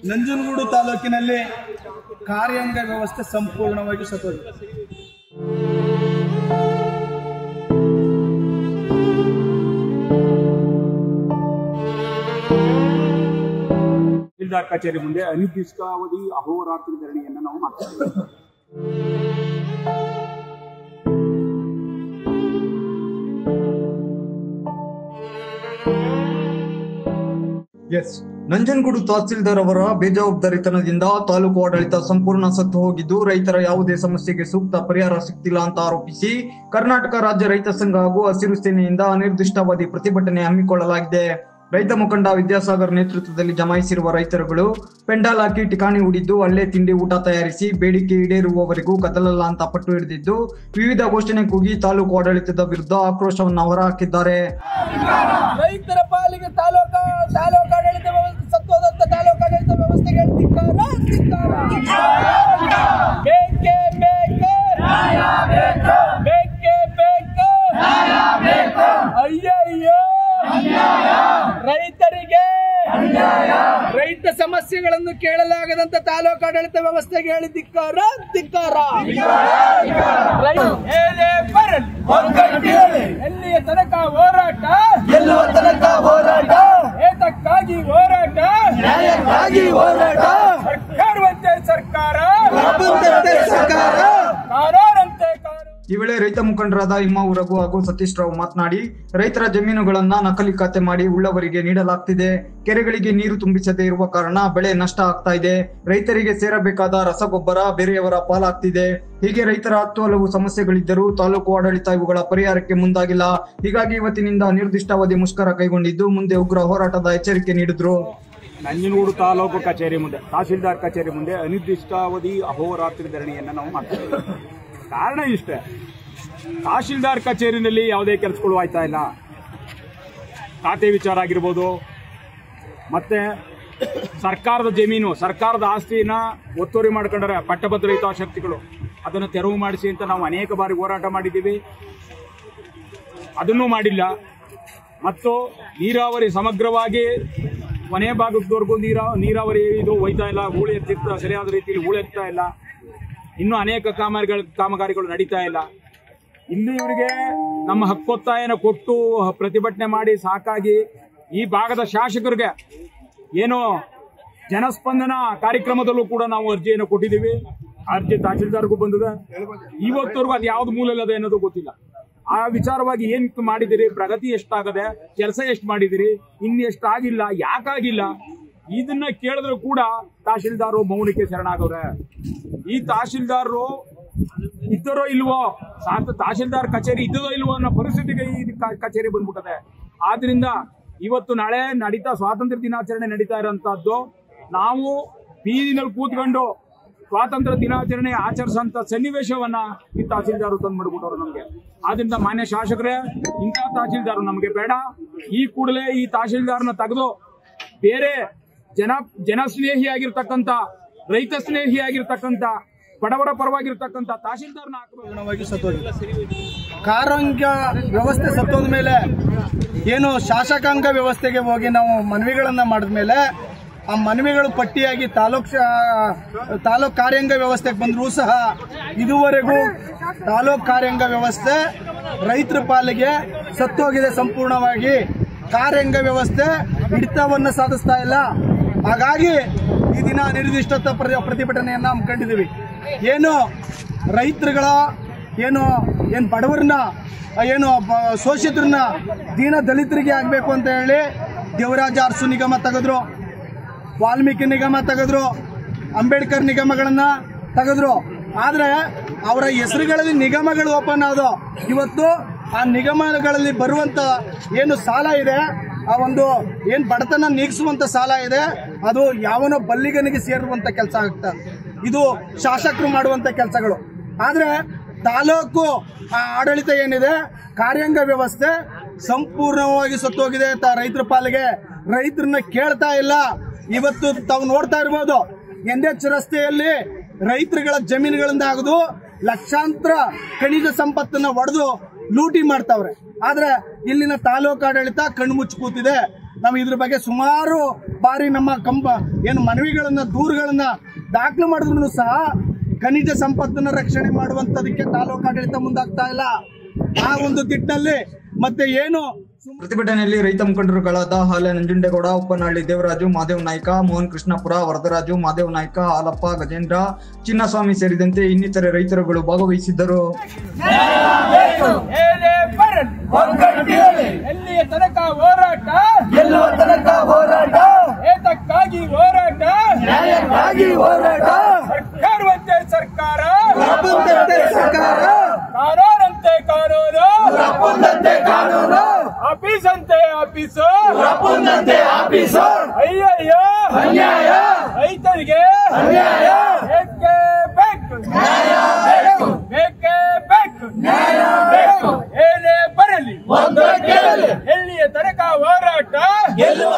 ನಂಜನಗೂಡು ತಾಲೂಕಿನಲ್ಲಿ ಕಾರ್ಯಾಂಗ ವ್ಯವಸ್ಥೆ ಸಂಪೂರ್ಣವಾಗಿ ಸತ್ತೋಗಿದೆ. ತಹಸೀಲ್ದಾರ್ ಕಚೇರಿ ಮುಂದೆ ಅನಿರ್ದಿಷ್ಟಾವಧಿ ಅಹೋರಾತ್ರಿ ಧರಣಿಯನ್ನು ನಾವು ಮಾಡ್ತೀವಿ. ನಂಜನಗೂಡು ತಹಸೀಲ್ದಾರ್ ಅವರ ಬೇಜವಾಬ್ದಾರಿತನದಿಂದ ತಾಲೂಕು ಆಡಳಿತ ಸಂಪೂರ್ಣ ಸತ್ತು ಹೋಗಿದ್ದು ರೈತರ ಯಾವುದೇ ಸಮಸ್ಯೆಗೆ ಸೂಕ್ತ ಪರಿಹಾರ ಸಿಗ್ತಿಲ್ಲ ಅಂತ ಆರೋಪಿಸಿ ಕರ್ನಾಟಕ ರಾಜ್ಯ ರೈತ ಸಂಘ ಹಾಗೂ ಹಸಿರು ಸೇನೆಯಿಂದ ಅನಿರ್ದಿಷ್ಟಾವಧಿ ಪ್ರತಿಭಟನೆ ಹಮ್ಮಿಕೊಳ್ಳಲಾಗಿದೆ. ರೈತ ಮುಖಂಡ ವಿದ್ಯಾಸಾಗರ್ ನೇತೃತ್ವದಲ್ಲಿ ಜಮಾಯಿಸಿರುವ ರೈತರುಗಳು ಪೆಂಡಾಲ್ ಹಾಕಿ ಠಿಕಾಣಿ ಹೂಡಿದ್ದು ಅಲ್ಲೇ ತಿಂಡಿ ಊಟ ತಯಾರಿಸಿ ಬೇಡಿಕೆ ಈಡೇರುವವರೆಗೂ ಕದಲಲ್ಲ ಅಂತ ಪಟ್ಟು ಹಿಡಿದಿದ್ದು ವಿವಿಧ ಘೋಷಣೆ ಕೂಗಿ ತಾಲೂಕು ಆಡಳಿತದ ವಿರುದ್ಧ ಆಕ್ರೋಶವನ್ನು ಹೊರಹಾಕಿದ್ದಾರೆ. ರೈತರ ಪಾಲಿಗೆ ತಾಲೂಕಾಡಳಿತ ವ್ಯವಸ್ಥೆ ಸತ್ತೋದಂತ ತಾಲೂಕಾಡಳಿತ ವ್ಯವಸ್ಥೆಗೆ ರೈತರಿಗೆ ರೈತ ಸಮಸ್ಯೆಗಳನ್ನು ಕೇಳಲಾಗದಂತ ತಾಲೂಕಾಡಳಿತ ವ್ಯವಸ್ಥೆಗೆ ಹೇಳಿ ಧಿಕ್ಕಾರ. ಎಲ್ಲಿಯ ತನಕ ಹೋರಾಟ, ಗೆಲ್ಲುವ ತನಕ ಹೋರಾಟ, ಏತಕ್ಕಾಗಿ ಹೋರಾಟ, ನ್ಯಾಯಕ್ಕಾಗಿ ಹೋರಾಟ, ಸರ್ಕಾರವಂತೆ ಸರ್ಕಾರ, ಸರ್ಕಾರ, ಕಾನೂನಂತೆ ಕಾನೂನು. ಈ ವೇಳೆ ರೈತ ಮುಖಂಡರಾದ ಇಮ್ಮಾವು ರಘು ಹಾಗೂ ಸತೀಶ್ ರಾವ್ ಮಾತನಾಡಿ ರೈತರ ಜಮೀನುಗಳನ್ನ ನಕಲಿ ಖಾತೆ ಮಾಡಿ ಉಳ್ಳವರಿಗೆ ನೀಡಲಾಗ್ತಿದೆ. ಕೆರೆಗಳಿಗೆ ನೀರು ತುಂಬಿಸದೇ ಇರುವ ಕಾರಣ ಬೆಳೆ ನಷ್ಟ ಆಗ್ತಾ ಇದೆ. ರೈತರಿಗೆ ಸೇರಬೇಕಾದ ರಸಗೊಬ್ಬರ ಬೇರೆಯವರ ಪಾಲಾಗ್ತಿದೆ. ಹೀಗೆ ರೈತರ 10 ಹಲವು ಸಮಸ್ಯೆಗಳಿದ್ದರೂ ತಾಲೂಕು ಆಡಳಿತ ಇವುಗಳ ಪರಿಹಾರಕ್ಕೆ ಮುಂದಾಗಿಲ್ಲ. ಹೀಗಾಗಿ ಇವತ್ತಿನಿಂದ ಅನಿರ್ದಿಷ್ಟಾವಧಿ ಮುಷ್ಕರ ಕೈಗೊಂಡಿದ್ದು ಮುಂದೆ ಉಗ್ರ ಹೋರಾಟದ ಎಚ್ಚರಿಕೆ ನೀಡಿದ್ರು. ನಂಜನಗೂಡು ತಾಲೂಕು ಕಚೇರಿ ಮುಂದೆ ತಹಸೀಲ್ದಾರ್ ಕಚೇರಿ ಮುಂದೆ ಅನಿರ್ದಿಷ್ಟಾವಧಿ ಅಹೋರಾತ್ರಿ ಧರಣಿಯನ್ನು ನಾವು ಮಾಡ್ತೀವಿ. ಕಾರಣ ಇಷ್ಟೇ, ತಹಸೀಲ್ದಾರ್ ಕಚೇರಿನಲ್ಲಿ ಯಾವುದೇ ಕೆಲಸಗಳು ಆಯ್ತಾ ಇಲ್ಲ. ಖಾತೆ ವಿಚಾರ ಆಗಿರ್ಬೋದು, ಮತ್ತೆ ಸರ್ಕಾರದ ಜಮೀನು ಸರ್ಕಾರದ ಆಸ್ತಿನ ಒತ್ತುವರಿ ಮಾಡ್ಕೊಂಡ್ರೆ ಪಟ್ಟಭದ್ರ ಹಿತಾಸಕ್ತಿಗಳು ಅದನ್ನು ತೆರವು ಮಾಡಿಸಿ ಅಂತ ನಾವು ಅನೇಕ ಬಾರಿ ಹೋರಾಟ ಮಾಡಿದ್ದೀವಿ, ಅದನ್ನೂ ಮಾಡಿಲ್ಲ. ಮತ್ತು ನೀರಾವರಿ ಸಮಗ್ರವಾಗಿ ಕೊನೆ ಭಾಗದವರೆಗೂ ನೀರಾವರಿ ಇದು ಹೋಯ್ತಾ ಇಲ್ಲ, ಹೂಳು ಎತ್ತಿರ್ತಾ ಸರಿಯಾದ ರೀತಿಯಲ್ಲಿ ಹೂಳು ಎತ್ತಾ ಇಲ್ಲ. ಇನ್ನೂ ಅನೇಕ ಕಾಮಗಾರಿಗಳು ನಡೀತಾ ಇಲ್ಲ. ಇಲ್ಲಿ ಇವರಿಗೆ ನಮ್ಮ ಹಕ್ಕೊತ್ತಾಯನ ಕೊಟ್ಟು ಪ್ರತಿಭಟನೆ ಮಾಡಿ ಸಾಕಾಗಿ ಈ ಭಾಗದ ಶಾಸಕರಿಗೆ ಏನು ಜನಸ್ಪಂದನ ಕಾರ್ಯಕ್ರಮದಲ್ಲೂ ಕೂಡ ನಾವು ಅರ್ಜಿಯನ್ನು ಕೊಟ್ಟಿದ್ದೀವಿ. ಅರ್ಜಿ ತಹಸೀಲ್ದಾರ್ಗೂ ಬಂದಿದೆ. ಇವತ್ತವರೆಗೂ ಅದು ಯಾವ್ದು ಮೂಲಲ್ಲದೆ ಅನ್ನೋದು ಗೊತ್ತಿಲ್ಲ. ಆ ವಿಚಾರವಾಗಿ ಏನ್ ಮಾಡಿದಿರಿ, ಪ್ರಗತಿ ಎಷ್ಟಾಗದೆ, ಕೆಲಸ ಎಷ್ಟು ಮಾಡಿದಿರಿ, ಇನ್ನೆಷ್ಟಾಗಿಲ್ಲ, ಯಾಕಾಗಿಲ್ಲ, ಇದನ್ನ ಕೇಳಿದ್ರು ಕೂಡ ತಹಸೀಲ್ದಾರು ಮೌನಕ್ಕೆ ಶರಣಾಗವ್ರೆ. ಈ ತಹಸೀಲ್ದಾರರು ಇದ್ದರೋ ಇಲ್ವೋ, ತಹಸೀಲ್ದಾರ್ ಕಚೇರಿ ಇದ್ದದೋ ಇಲ್ವೋ ಅನ್ನೋ ಪರಿಸ್ಥಿತಿಗೆ ಈ ಕಚೇರಿ ಬಂದ್ಬಿಟ್ಟದೆ. ಆದ್ರಿಂದ ಇವತ್ತು ನಾಳೆ ಸ್ವಾತಂತ್ರ್ಯ ದಿನಾಚರಣೆ ನಡೀತಾ ಇರೋಂಥದ್ದು, ನಾವು ಬೀದಿನಲ್ಲಿ ಕೂತ್ಕೊಂಡು ಸ್ವಾತಂತ್ರ್ಯ ದಿನಾಚರಣೆ ಆಚರಿಸಂತ ಸನ್ನಿವೇಶವನ್ನ ಈ ತಹಸೀಲ್ದಾರು ತಂದ್ಬಿಡ್ಬಿಟ್ಟವ್ರು ನಮ್ಗೆ. ಆದ್ರಿಂದ ಮಾನ್ಯ ಶಾಸಕರೇ, ಇಂಥ ತಹಸೀಲ್ದಾರು ನಮ್ಗೆ ಬೇಡ. ಈ ಕೂಡಲೇ ಈ ತಹಸೀಲ್ದಾರ್ನ ತೆಗೆದು ಬೇರೆ ಜನಸ್ನೇಹಿಯಾಗಿರ್ತಕ್ಕಂಥ, ರೈತ ಸ್ನೇಹಿಯಾಗಿರ್ತಕ್ಕಂಥ, ಬಡವರ ಪರವಾಗಿರ್ತಕ್ಕಂಥ ತಹಸೀಲ್ದಾರ್ನ ಕಾರ್ಯಾಂಗ ವ್ಯವಸ್ಥೆ ಸತ್ತೋದ ಮೇಲೆ ಏನು ಶಾಸಕಾಂಗ ವ್ಯವಸ್ಥೆಗೆ ಹೋಗಿ ನಾವು ಮನವಿಗಳನ್ನ ಮಾಡಿದ ಮೇಲೆ ಆ ಮನವಿಗಳು ಪಟ್ಟಿಯಾಗಿ ತಾಲೂಕ್ ಕಾರ್ಯಾಂಗ ವ್ಯವಸ್ಥೆಗೆ ಬಂದರೂ ಸಹ ಇದುವರೆಗೂ ತಾಲೂಕ್ ಕಾರ್ಯಾಂಗ ವ್ಯವಸ್ಥೆ ರೈತರ ಪಾಲಿಗೆ ಸತ್ತೋಗಿದೆ. ಸಂಪೂರ್ಣವಾಗಿ ಕಾರ್ಯಾಂಗ ವ್ಯವಸ್ಥೆ ಹಿಡಿತವನ್ನು ಸಾಧಿಸ್ತಾ ಇಲ್ಲ. ಹಾಗಾಗಿ ಈ ದಿನ ನಿರ್ದಿಷ್ಟ ಪ್ರತಿಭಟನೆಯನ್ನ ಹಮ್ಮಿಕೊಂಡಿದ್ದೀವಿ. ಏನು ರೈತರುಗಳ ಏನು ಬಡವರನ್ನ ಶೋಷಿತರನ್ನ ದೀನ ದಲಿತರಿಗೆ ಆಗಬೇಕು ಅಂತ ಹೇಳಿ ದೇವರಾಜ ಅರಸು ನಿಗಮ ತೆಗೆದ್ರು, ವಾಲ್ಮೀಕಿ ನಿಗಮ ತೆಗೆದ್ರು, ಅಂಬೇಡ್ಕರ್ ನಿಗಮಗಳನ್ನ ತೆಗೆದ್ರು. ಆದ್ರೆ ಅವರ ಹೆಸರುಗಳಲ್ಲಿ ನಿಗಮಗಳು ಓಪನ್ ಆದವು. ಇವತ್ತು ಆ ನಿಗಮಗಳಲ್ಲಿ ಬರುವಂತ ಏನು ಸಾಲ ಇದೆ, ಆ ಒಂದು ಏನ್ ಬಡತನ ನೀಗಿಸುವಂತ ಸಾಲ ಇದೆ, ಅದು ಯಾವನೋ ಬಲ್ಲಿಗನಿಗೆ ಸೇರುವಂತ ಕೆಲಸ ಆಗ್ತದೆ. ಇದು ಶಾಸಕರು ಮಾಡುವಂತ ಕೆಲಸಗಳು. ಆದ್ರೆ ತಾಲೂಕು ಆಡಳಿತ ಏನಿದೆ, ಕಾರ್ಯಾಂಗ ವ್ಯವಸ್ಥೆ ಸಂಪೂರ್ಣವಾಗಿ ಸತ್ತೋಗಿದೆ. ರೈತರ ಪಾಲಿಗೆ ರೈತರನ್ನ ಕೇಳ್ತಾ ಇಲ್ಲ. ಇವತ್ತು ತಾವು ನೋಡ್ತಾ ಇರ್ಬೋದು, NH ರಸ್ತೆಯಲ್ಲಿ ರೈತರುಗಳ ಜಮೀನುಗಳಿಂದ ಆಗುದು ಲಕ್ಷಾಂತರ ಖನಿಜ ಸಂಪತ್ತನ್ನ ಒಡೆದು ಲೂಟಿ ಮಾಡ್ತಾವ್ರೆ. ಆದ್ರೆ ಇಲ್ಲಿನ ತಾಲೂಕು ಆಡಳಿತ ಕಣ್ಮುಚ್ಚಿ ಕೂತಿದೆ. ನಾವು ಇದ್ರ ಬಗ್ಗೆ ಸುಮಾರು ಬಾರಿ ನಮ್ಮ ಏನು ಮನವಿಗಳನ್ನ ದೂರುಗಳನ್ನ ದಾಖಲು ಮಾಡಿದ್ರು ಸಹ ಖನಿಜ ಸಂಪತ್ತನ್ನ ರಕ್ಷಣೆ ಮಾಡುವಂತದಕ್ಕೆ ತಾಲೂಕು ಆಡಳಿತ ಮುಂದಾಗ್ತಾ ಇಲ್ಲ. ಆ ಒಂದು ದಿಟ್ಟಿನಲ್ಲಿ ಮತ್ತೆ ಏನು ಪ್ರತಿಭಟನೆಯಲ್ಲಿ ರೈತ ಮುಖಂಡರುಗಳಾದ ಹಾಲೆ ನಂಜುಂಡೇಗೌಡ, ಉಪ್ಪನಹಳ್ಳಿ ದೇವರಾಜು, ಮಾದೇವ್ ನಾಯ್ಕ, ಮೋಹನ್ ಕೃಷ್ಣಪುರ, ವರದರಾಜು, ಮಾದೇವ್ ನಾಯ್ಕ, ಹಾಲಪ್ಪ, ಗಜೇಂದ್ರ, ಚಿನ್ನಸ್ವಾಮಿ ಸೇರಿದಂತೆ ಇನ್ನಿತರೆ ರೈತರುಗಳು ಭಾಗವಹಿಸಿದ್ದರು. ಎಲ್ಲಿಯ ತನಕ ಹೋರಾಟ, ಗೆಲ್ಲುವ ತನಕ ಹೋರಾಟ, ಏತಕ್ಕಾಗಿ ಹೋರಾಟ, ನ್ಯಾಯಕ್ಕಾಗಿ ಹೋರಾಟ, ಸರ್ಕಾರವಂತೆ ಸರ್ಕಾರ, ಸರ್ಕಾರ, ಕಾನೂನಂತೆ ಕಾನೂನು, ರಪ್ಪುಂದಂತೆ ಕಾನೂನು, ಆಫೀಸ್ ಅಂತೆ ಆಫೀಸು, ರಪ್ಪುಂದಂತೆ ಆಫೀಸು, ಅಯ್ಯಯ್ಯೋ ಅನ್ಯಾಯ, ರೈತರಿಗೆ ಅನ್ಯಾಯ, ಬೇಕೇ ಬೇಕು, ನ್ಯಾಯ ಬೇಕು, ಬೇಕೇ ಬೇಕು, ನ್ಯಾಯ ಬೇಕು, ಏನೇ ಬರಲಿ ಒಂದು ಕೇಳಲಿ, ಎಲ್ಲಿಯ ತನಕ ಹೋರಾಟ, ಗೆಲ್ಲುವ